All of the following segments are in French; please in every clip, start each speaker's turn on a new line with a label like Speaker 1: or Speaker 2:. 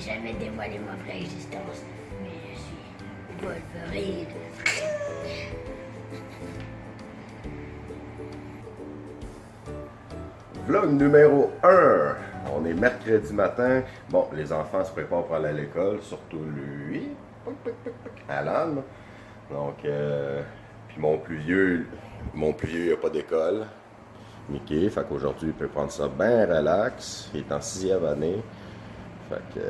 Speaker 1: jamais dévoilé ma vraie existence, mais je suis Wolverine.
Speaker 2: Vlog numéro 1. On est mercredi matin. Bon, les enfants se préparent pour aller à l'école, surtout lui, Alan. Donc, puis mon plus vieux, il n'a pas d'école. Mickey, fait qu'aujourd'hui, il peut prendre ça bien relax. Il est en 6e année. Fait que,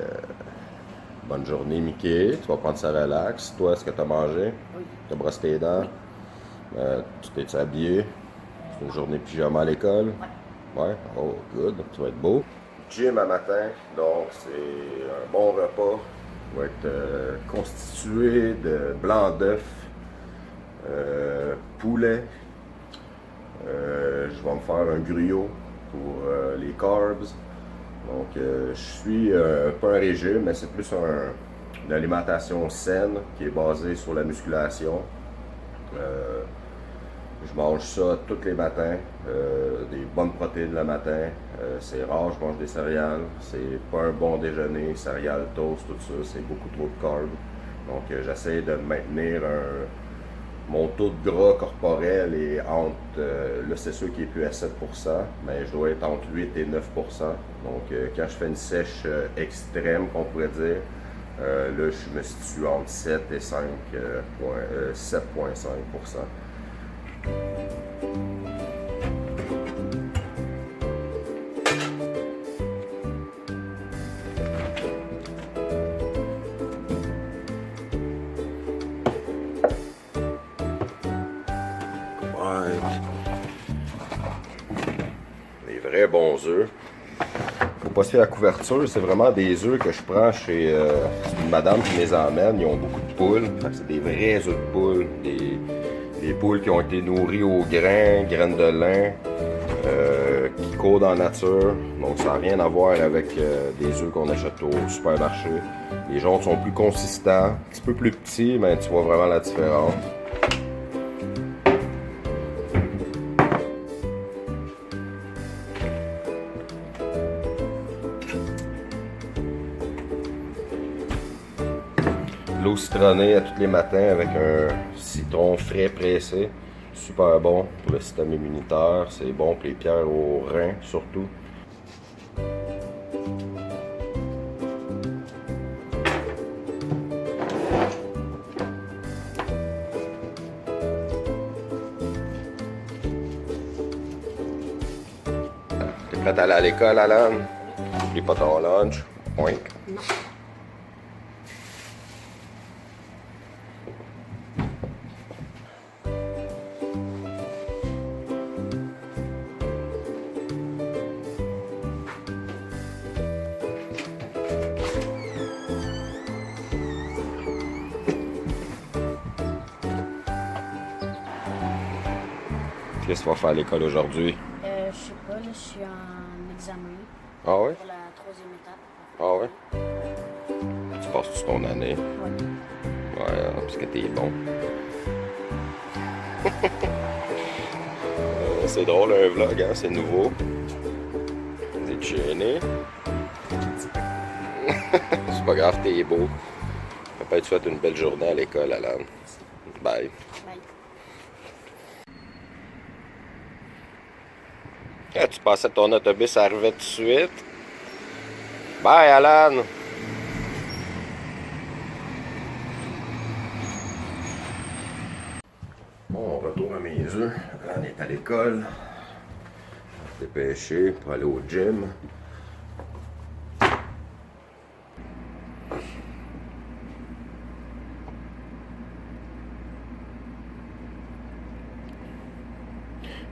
Speaker 2: bonne journée, Mickey. Tu vas prendre ça relax. Toi, est-ce que tu as mangé?
Speaker 1: Oui.
Speaker 2: Tu as brossé tes dents?
Speaker 1: Oui.
Speaker 2: Tu t'es habillé? C'est une journée pyjama à l'école?
Speaker 1: Ouais.
Speaker 2: Ouais, oh good, tu vas être beau. Gym à matin, donc c'est un bon repas. Il va être constitué de blanc d'œuf, poulet. Je vais me faire un gruyot pour les carbs. Donc je suis pas un régime, mais c'est plus une alimentation saine qui est basée sur la musculation. Je mange ça tous les matins, des bonnes protéines le matin. C'est rare, je mange des céréales. C'est pas un bon déjeuner, céréales, toast, tout ça, c'est beaucoup trop de carbs. Donc j'essaie de maintenir mon taux de gras corporel est entre, là c'est sûr qu'il est plus à 7%, mais je dois être entre 8 et 9%. Donc quand je fais une sèche extrême, qu'on pourrait dire, là je me situe entre 7 et 7,5%. Des vrais bons œufs. Faut pas se faire la couverture, c'est vraiment des œufs que je prends chez une madame qui les emmène. Ils ont beaucoup de poules. C'est des vrais œufs de poules. Des poules qui ont été nourries aux graines de lin, qui courent dans la nature. Donc ça n'a rien à voir avec des œufs qu'on achète au supermarché. Les jaunes sont plus consistants, un petit peu plus petits, mais tu vois vraiment la différence. L'eau citronnée à tous les matins avec un citron frais pressé. Super bon pour le système immunitaire. C'est bon pour les pierres aux reins surtout. T'es prête à aller à l'école, Alan? N'oublie pas ton lunch. Oink.
Speaker 1: Non.
Speaker 2: Qu'est-ce que tu vas faire à l'école aujourd'hui?
Speaker 1: Je sais pas, là, je suis en examen
Speaker 2: Ah ouais?
Speaker 1: pour la 3e étape.
Speaker 2: Ah ouais? Tu passes-tu ton année?
Speaker 1: Ouais.
Speaker 2: Ouais, parce que t'es bon. C'est drôle un vlog, hein? C'est nouveau. T'es gêné. C'est pas grave, t'es beau. Peut-être tu souhaites une belle journée à l'école, Alan. Bye.
Speaker 1: Bye.
Speaker 2: Ah, tu pensais que ton autobus arrivait tout de suite? Bye, Alan! Bon, retour à mes œufs. Alan est à l'école. On s'est dépêché pour aller au gym.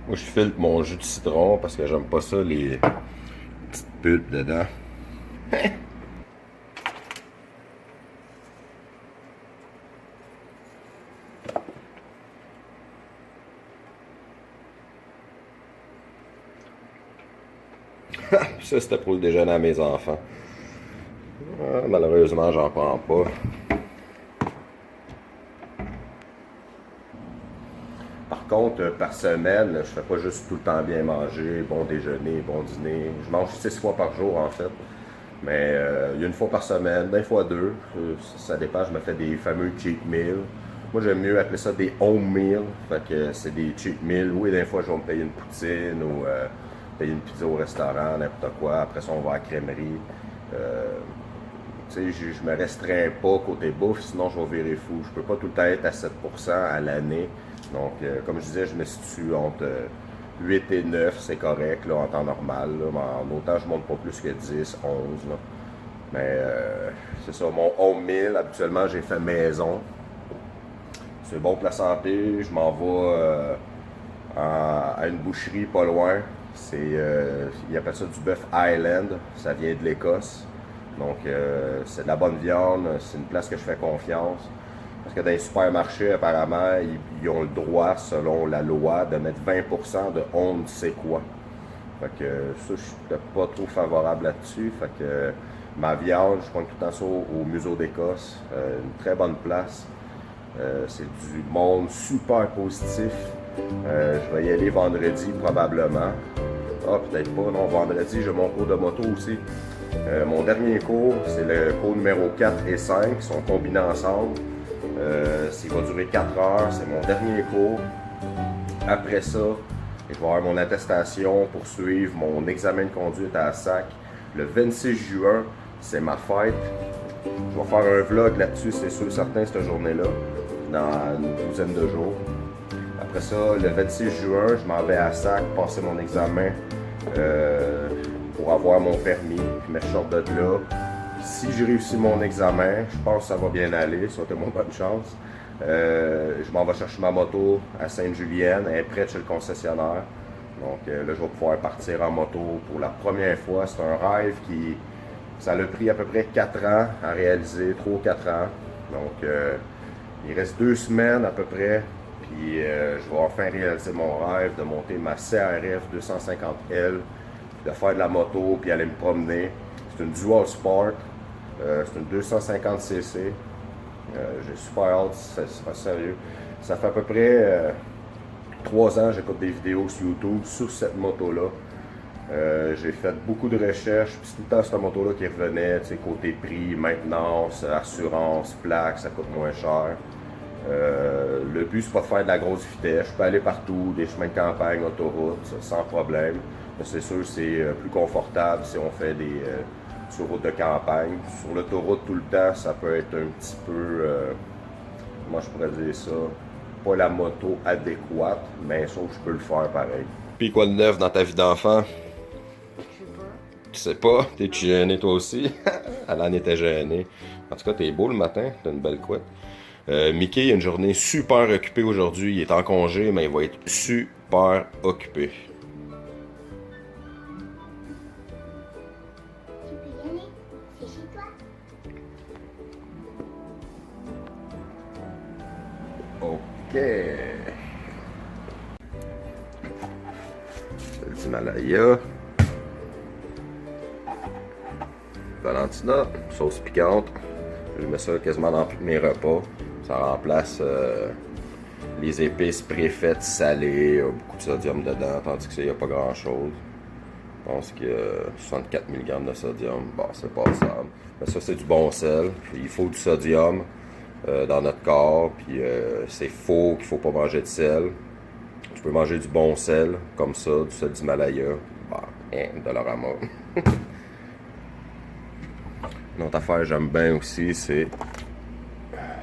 Speaker 2: Moi, je filtre mon jus de citron parce que j'aime pas ça, les petites pulpes dedans. Ça, c'était pour le déjeuner à mes enfants. Ah, malheureusement, j'en prends pas. Par contre, par semaine, je fais pas juste tout le temps bien manger, bon déjeuner, bon dîner. Je mange 6 fois par jour, en fait. Mais il y a une fois par semaine, des fois deux. Ça dépend, je me fais des fameux cheat meals. Moi, j'aime mieux appeler ça des home meals. Fait que c'est des cheat meals. Oui, des fois, je vais me payer une poutine ou payer une pizza au restaurant, n'importe quoi. Après ça, on va à la crèmerie. Tu sais, je me restreins pas côté bouffe, sinon je vais virer fou. Je peux pas tout le temps être à 7% à l'année. Donc, comme je disais, je me situe entre 8 et 9, c'est correct, là, en temps normal. Là, mais en autant, je monte pas plus que 10, 11. Là. Mais c'est ça, mon home meal, habituellement, j'ai fait maison. C'est bon pour la santé. Je m'en vais à une boucherie pas loin. Ils appellent ça du bœuf Highland. Ça vient de l'Écosse. Donc, c'est de la bonne viande. C'est une place que je fais confiance. Parce que dans les supermarchés, apparemment, ils ont le droit, selon la loi, de mettre 20% de on ne sait quoi. Fait que ça, je suis peut-être pas trop favorable là-dessus. Fait que ma viande, je prends tout le temps ça au Museau d'Écosse. Une très bonne place. C'est du monde super positif. Je vais y aller vendredi probablement. Ah, peut-être pas. Non, vendredi, j'ai mon cours de moto aussi. Mon dernier cours, c'est le cours numéro 4 et 5. Ils sont combinés ensemble. Il va durer 4 heures. C'est mon dernier cours. Après ça, je vais avoir mon attestation pour suivre mon examen de conduite à SAC. Le 26 juin, c'est ma fête. Je vais faire un vlog là-dessus, c'est sûr certain, cette journée-là, dans une douzaine de jours. Après ça, le 26 juin, je m'en vais à SAC, passer mon examen pour avoir mon permis, puis je sors de là. Si je réussis mon examen, je pense que ça va bien aller, souhaitez-moi bonne chance. Je m'en vais chercher ma moto à Sainte-Julienne, elle est prête chez le concessionnaire. Donc là, je vais pouvoir partir en moto pour la première fois. C'est un rêve qui... Ça a pris à peu près 4 ans à réaliser, 3 ou 4 ans. Donc il reste 2 semaines à peu près. Puis je vais enfin réaliser mon rêve de monter ma CRF 250L, de faire de la moto, puis aller me promener. C'est une Dual Sport. C'est une 250cc. J'ai super hâte, c'est pas sérieux. Ça fait à peu près 3 ans que j'écoute des vidéos sur YouTube sur cette moto-là. J'ai fait beaucoup de recherches, puis c'est tout le temps cette moto-là qui revenait, côté prix, maintenance, assurance, plaque, ça coûte moins cher. Le but, c'est pas de faire de la grosse vitesse. Je peux aller partout, des chemins de campagne, autoroute, sans problème. Mais c'est sûr, c'est plus confortable si on fait des sur route de campagne. Sur l'autoroute tout le temps, ça peut être un petit peu, comment je pourrais dire ça, pas la moto adéquate, mais sauf que je peux le faire pareil. Puis quoi de neuf dans ta vie d'enfant? Tu sais pas? T'es-tu gêné toi aussi? Alan était gêné. En tout cas, t'es beau le matin, t'as une belle couette. Mickey a une journée super occupée aujourd'hui. Il est en congé, mais il va être super occupé.
Speaker 1: Tu peux y aller, c'est chez toi.
Speaker 2: Ok. C'est le Himalaya. Valentina, sauce piquante. Je mets ça quasiment dans tous mes repas. Ça remplace les épices préfaites salées. Il y a beaucoup de sodium dedans, tandis que ça, il n'y a pas grand chose. Je pense qu'il y a 64 mg de sodium. Bon, c'est passable. Mais ça, c'est du bon sel. Il faut du sodium dans notre corps. Puis c'est faux qu'il ne faut pas manger de sel. Tu peux manger du bon sel, comme ça, du sel d'Himalaya. Bah, Dollarama. Une autre affaire que j'aime bien aussi, c'est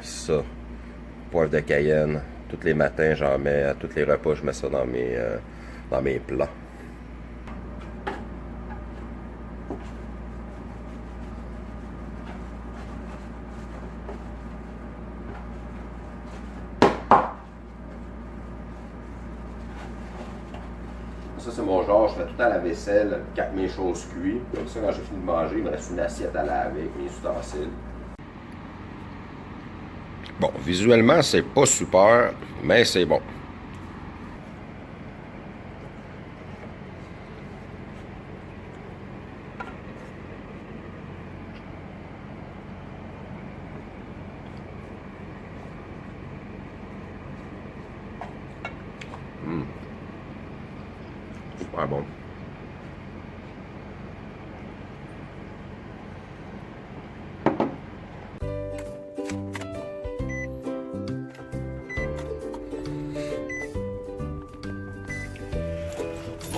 Speaker 2: ça. Poivre de Cayenne. Tous les matins, j'en mets, à tous les repas, je mets ça dans mes plats. Ça, c'est mon genre, je fais tout à la vaisselle quand mes choses cuisent. Comme ça, quand j'ai fini de manger, il me reste une assiette à laver avec mes ustensiles. Bon, visuellement, c'est pas super, mais c'est bon. Super bon.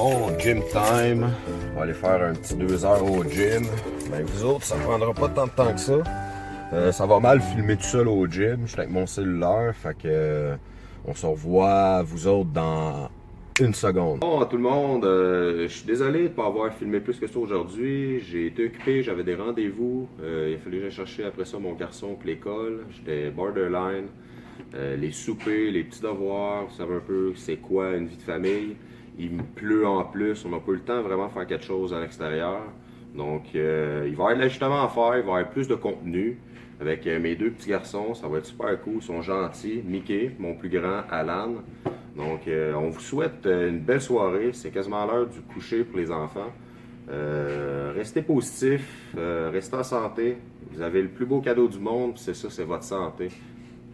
Speaker 2: Bon, gym time. On va aller faire un petit 2 heures au gym. Ben, vous autres, ça prendra pas tant de temps que ça. Ça va mal filmer tout seul au gym. Je suis avec mon cellulaire, fait que on se revoit, vous autres, dans une seconde. Bon, tout le monde, je suis désolé de ne pas avoir filmé plus que ça aujourd'hui. J'ai été occupé, j'avais des rendez-vous. Il a fallu que j'aille chercher après ça mon garçon pour l'école. J'étais borderline. Les soupers, les petits devoirs, vous savez un peu c'est quoi une vie de famille. Il me pleut en plus, on n'a pas eu le temps de vraiment faire quelque chose à l'extérieur. Donc, il va y avoir de l'ajustement à faire, il va y avoir plus de contenu avec mes deux petits garçons. Ça va être super cool, ils sont gentils. Mickey, mon plus grand, Alan. Donc, on vous souhaite une belle soirée. C'est quasiment l'heure du coucher pour les enfants. Restez positifs, restez en santé. Vous avez le plus beau cadeau du monde, c'est ça, c'est votre santé.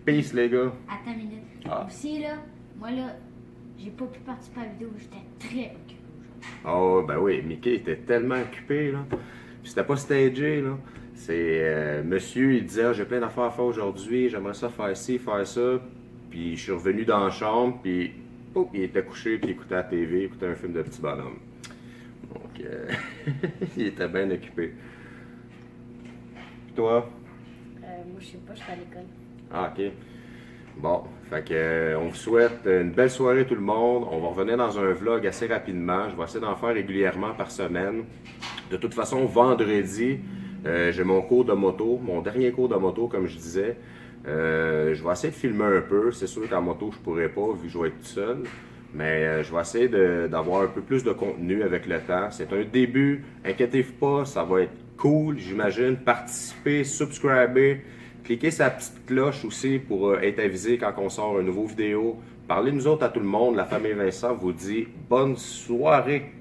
Speaker 2: Peace, les gars.
Speaker 1: Attends une minute. Aussi, là, moi, là, j'ai pas pu participer à la vidéo, j'étais très occupé aujourd'hui.
Speaker 2: Oh, ben oui, Mickey était tellement occupé, là. Puis c'était pas stagé, là. C'est, monsieur, il disait, ah, j'ai plein d'affaires à faire aujourd'hui, j'aimerais ça faire ci, faire ça. Puis je suis revenu dans la chambre, puis oh, il était couché, puis il écoutait la TV, il écoutait un film de petit bonhomme. Donc, il était bien occupé. Puis toi?
Speaker 1: Moi, je sais pas, je suis à l'école.
Speaker 2: Ah, ok. Bon, fait que on vous souhaite une belle soirée tout le monde. On va revenir dans un vlog assez rapidement. Je vais essayer d'en faire régulièrement par semaine. De toute façon, vendredi, j'ai mon cours de moto, mon dernier cours de moto, comme je disais. Je vais essayer de filmer un peu. C'est sûr qu'en moto, je pourrais pas, vu que je vais être tout seul. Mais je vais essayer d'avoir un peu plus de contenu avec le temps. C'est un début. Inquiétez-vous pas, ça va être cool, j'imagine. Participez, subscribez. Cliquez sa petite cloche aussi pour être avisé quand on sort une nouvelle vidéo. Parlez nous autres à tout le monde. La famille Vincent vous dit bonne soirée.